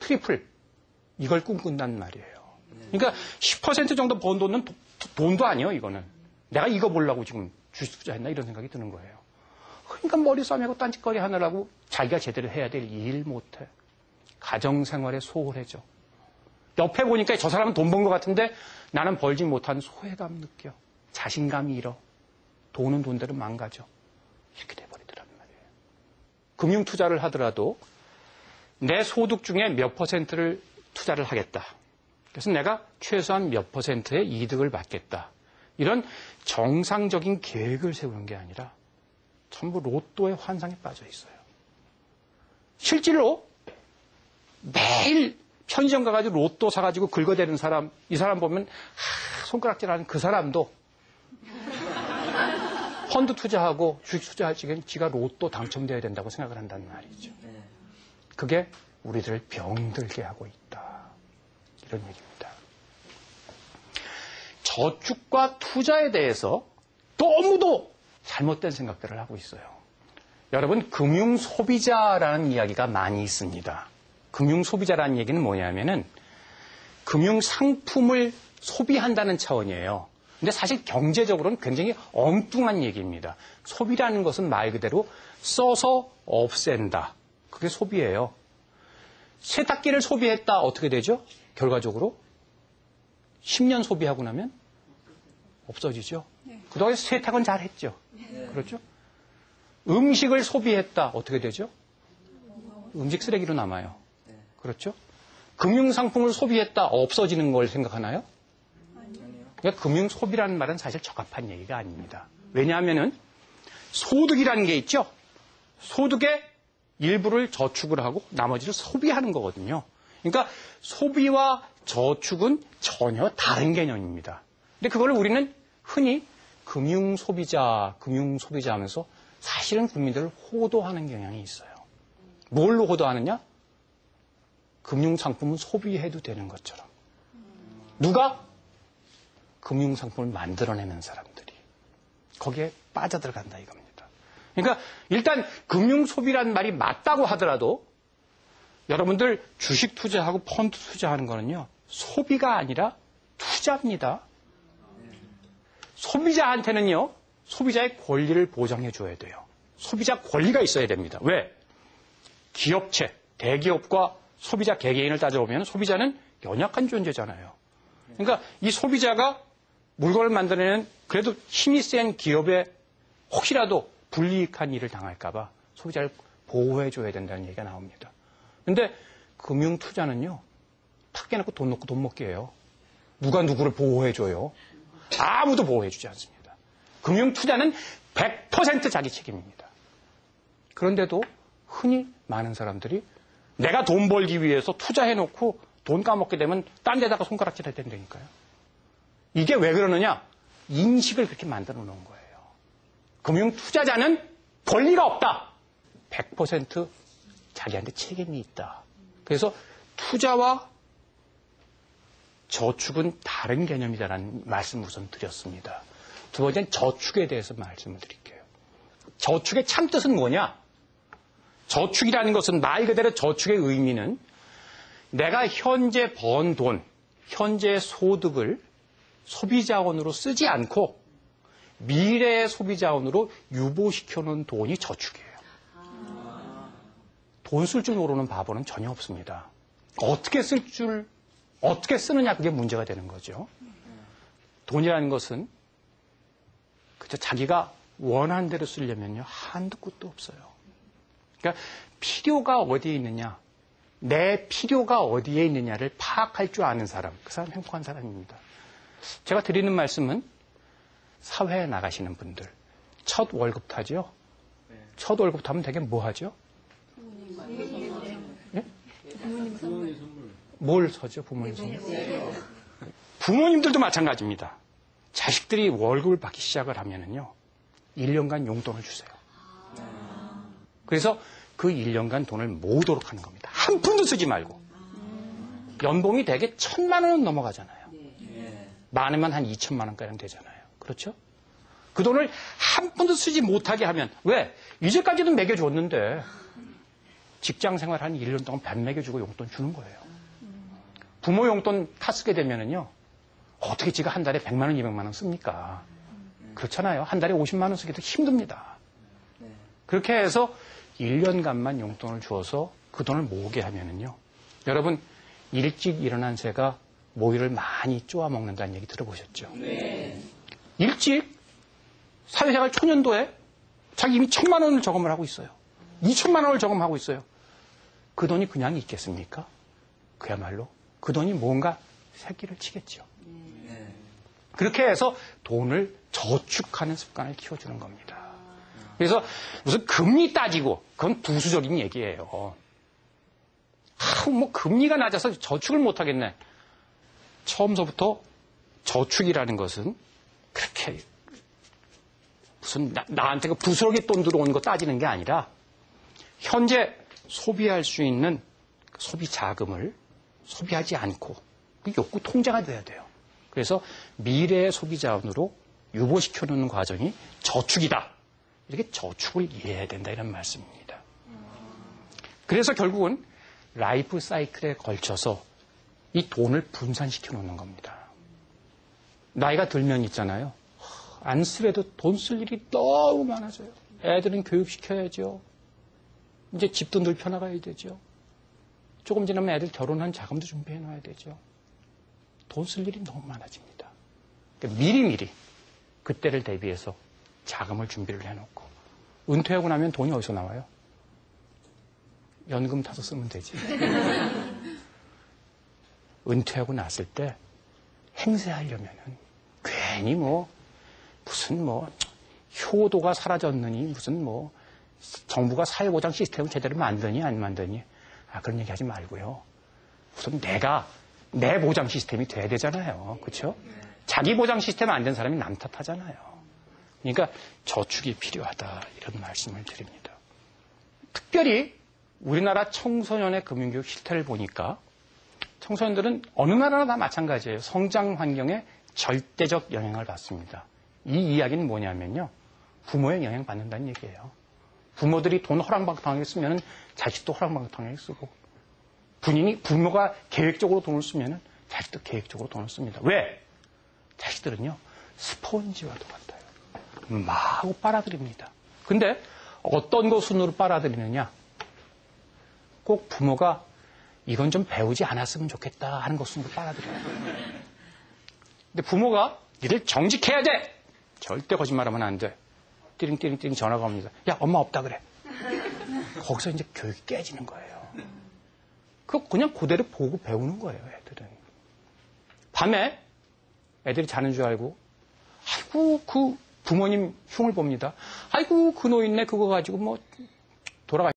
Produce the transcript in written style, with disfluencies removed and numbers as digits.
트리플 이걸 꿈꾼단 말이에요. 그러니까 10% 정도 번 돈은 돈도 아니에요, 이거는. 내가 이거 보려고 지금 주식 투자했나 이런 생각이 드는 거예요. 그러니까 머리 싸매고 딴짓거리 하느라고 자기가 제대로 해야 될 일 못해. 가정생활에 소홀해져. 옆에 보니까 저 사람은 돈 번 것 같은데 나는 벌지 못한 소외감 느껴. 자신감이 잃어. 돈은 돈대로 망가져. 이렇게 돼버리더란 말이에요. 금융투자를 하더라도 내 소득 중에 몇 퍼센트를 투자를 하겠다. 그래서 내가 최소한 몇 퍼센트의 이득을 받겠다. 이런 정상적인 계획을 세우는 게 아니라 전부 로또의 환상에 빠져 있어요. 실제로 매일 편의점 가가지고 로또 사가지고 긁어대는 사람, 이 사람 보면 손가락질하는 그 사람도 펀드 투자하고 주식 투자할 적엔 지가 로또 당첨돼야 된다고 생각을 한다는 말이죠. 그게 우리들을 병들게 하고 있다. 이런 얘기입니다. 저축과 투자에 대해서 너무도 잘못된 생각들을 하고 있어요. 여러분, 금융소비자라는 이야기가 많이 있습니다. 금융소비자라는 얘기는 뭐냐면은 금융상품을 소비한다는 차원이에요. 근데 사실 경제적으로는 굉장히 엉뚱한 얘기입니다. 소비라는 것은 말 그대로 써서 없앤다. 그게 소비예요. 세탁기를 소비했다. 어떻게 되죠? 결과적으로 10년 소비하고 나면 없어지죠. 그동안 세탁은 잘했죠. 그렇죠? 음식을 소비했다. 어떻게 되죠? 음식 쓰레기로 남아요. 그렇죠? 금융상품을 소비했다. 없어지는 걸 생각하나요? 그러니까 금융소비라는 말은 사실 적합한 얘기가 아닙니다. 왜냐하면은 소득이라는 게 있죠. 소득의 일부를 저축을 하고 나머지를 소비하는 거거든요. 그러니까 소비와 저축은 전혀 다른 개념입니다. 근데 그걸 우리는 흔히 금융소비자 하면서 사실은 국민들을 호도하는 경향이 있어요. 뭘로 호도하느냐? 금융상품은 소비해도 되는 것처럼. 누가? 금융상품을 만들어내는 사람들이. 거기에 빠져들어간다 이겁니다. 그러니까 일단 금융소비라는 말이 맞다고 하더라도 여러분들 주식 투자하고 펀드 투자하는 거는요. 소비가 아니라 투자입니다. 소비자한테는요. 소비자의 권리를 보장해 줘야 돼요. 소비자 권리가 있어야 됩니다. 왜? 기업체, 대기업과 소비자 개개인을 따져보면 소비자는 연약한 존재잖아요. 그러니까 이 소비자가 물건을 만들어내는 그래도 힘이 센 기업에 혹시라도 불이익한 일을 당할까 봐 소비자를 보호해 줘야 된다는 얘기가 나옵니다. 근데 금융 투자는요. 탁 깨놓고 돈 넣고 돈 먹게 해요. 누가 누구를 보호해 줘요? 아무도 보호해 주지 않습니다. 금융 투자는 100% 자기 책임입니다. 그런데도 흔히 많은 사람들이 내가 돈 벌기 위해서 투자해 놓고 돈 까먹게 되면 딴 데다가 손가락질 해야 된다니까요. 이게 왜 그러느냐? 인식을 그렇게 만들어 놓은 거예요. 금융 투자자는 권리가 없다. 100% 자기한테 책임이 있다. 그래서 투자와 저축은 다른 개념이다라는 말씀을 우선 드렸습니다. 두 번째는 저축에 대해서 말씀을 드릴게요. 저축의 참뜻은 뭐냐? 저축이라는 것은 말 그대로 저축의 의미는 내가 현재 번 돈, 현재 소득을 소비자원으로 쓰지 않고 미래의 소비자원으로 유보시켜 놓은 돈이 저축이에요. 돈 쓸 줄 모르는 바보는 전혀 없습니다. 어떻게 쓰느냐 그게 문제가 되는 거죠. 돈이라는 것은 그저 자기가 원하는 대로 쓰려면요 한도 끝도 없어요. 그러니까 필요가 어디에 있느냐, 내 필요가 어디에 있느냐를 파악할 줄 아는 사람, 그 사람 행복한 사람입니다. 제가 드리는 말씀은 사회에 나가시는 분들, 첫 월급 타죠? 첫 월급 타면 되게 뭐 하죠? 예? 부모님 선물. 뭘 사죠? 부모님 선물. 부모님들도 마찬가지입니다. 자식들이 월급을 받기 시작을 하면은요, 1년간 용돈을 주세요. 그래서 그 1년간 돈을 모으도록 하는 겁니다. 한 푼도 쓰지 말고. 연봉이 대개 1,000만 원은 넘어가잖아요. 많으면 한 2천만 원가량 되잖아요. 그렇죠? 그 돈을 한 푼도 쓰지 못하게 하면 왜? 이제까지는 매겨줬는데 직장 생활 한 1년 동안 밥 먹여주고 용돈 주는 거예요. 부모 용돈 다 쓰게 되면은요, 어떻게 지가 한 달에 100만 원, 200만 원 씁니까? 그렇잖아요. 한 달에 50만 원 쓰기도 힘듭니다. 그렇게 해서 1년간만 용돈을 주어서 그 돈을 모으게 하면은요, 여러분, 일찍 일어난 새가 모이를 많이 쪼아먹는다는 얘기 들어보셨죠? 네. 일찍 사회생활 초년도에 자기 이미 1,000만 원을 저금을 하고 있어요. 2,000만 원을 저금하고 있어요. 그 돈이 그냥 있겠습니까? 그야말로 그 돈이 뭔가 새끼를 치겠죠. 그렇게 해서 돈을 저축하는 습관을 키워주는 겁니다. 그래서 무슨 금리 따지고 그건 부수적인 얘기예요. 뭐 금리가 낮아서 저축을 못하겠네. 처음서부터 저축이라는 것은 그렇게 무슨 나한테 그 부스러기 돈 들어오는 거 따지는 게 아니라 현재 소비할 수 있는 소비 자금을 소비하지 않고 욕구 통제가 돼야 돼요. 그래서 미래의 소비 자원으로 유보시켜 놓는 과정이 저축이다. 이렇게 저축을 이해해야 된다 이런 말씀입니다. 그래서 결국은 라이프 사이클에 걸쳐서 이 돈을 분산시켜 놓는 겁니다. 나이가 들면 있잖아요. 안 쓰래도 돈 쓸 일이 너무 많아져요. 애들은 교육시켜야죠. 이제 집도 늘 펴나가야 되죠. 조금 지나면 애들 결혼한 자금도 준비해 놔야 되죠. 돈 쓸 일이 너무 많아집니다. 그러니까 미리미리 그때를 대비해서 자금을 준비를 해놓고 은퇴하고 나면 돈이 어디서 나와요? 연금 타서 쓰면 되지. 은퇴하고 났을 때 행세하려면은 괜히 무슨 효도가 사라졌느니 무슨 정부가 사회보장 시스템을 제대로 만드니 안 만드니 그런 얘기 하지 말고요. 우선 내 보장 시스템이 돼야 되잖아요. 그렇죠? 자기 보장 시스템 안 된 사람이 남 탓하잖아요. 그러니까 저축이 필요하다 이런 말씀을 드립니다. 특별히 우리나라 청소년의 금융교육 실태를 보니까 청소년들은 어느 나라나 다 마찬가지예요. 성장 환경에 절대적 영향을 받습니다. 이 이야기는 뭐냐면요. 부모의 영향 받는다는 얘기예요. 부모들이 돈 허랑방탕하게 쓰면 자식도 허랑방탕하게 쓰고 부모가 계획적으로 돈을 쓰면 자식도 계획적으로 돈을 씁니다. 왜? 자식들은요. 스폰지와 똑같아요. 마구 빨아들입니다. 근데 어떤 거 순으로 빨아들이느냐? 꼭 부모가 이건 좀 배우지 않았으면 좋겠다 하는 것 순으로 빨아들여요. 근데 부모가 니들 정직해야 돼! 절대 거짓말하면 안 돼. 띠링띠링띠링 전화가 옵니다. 야, 엄마 없다 그래. 거기서 이제 교육이 깨지는 거예요. 그냥 그대로 보고 배우는 거예요, 애들은. 밤에 애들이 자는 줄 알고, 아이고, 그 부모님 흉을 봅니다. 아이고, 그 노인네 그거 가지고 돌아가.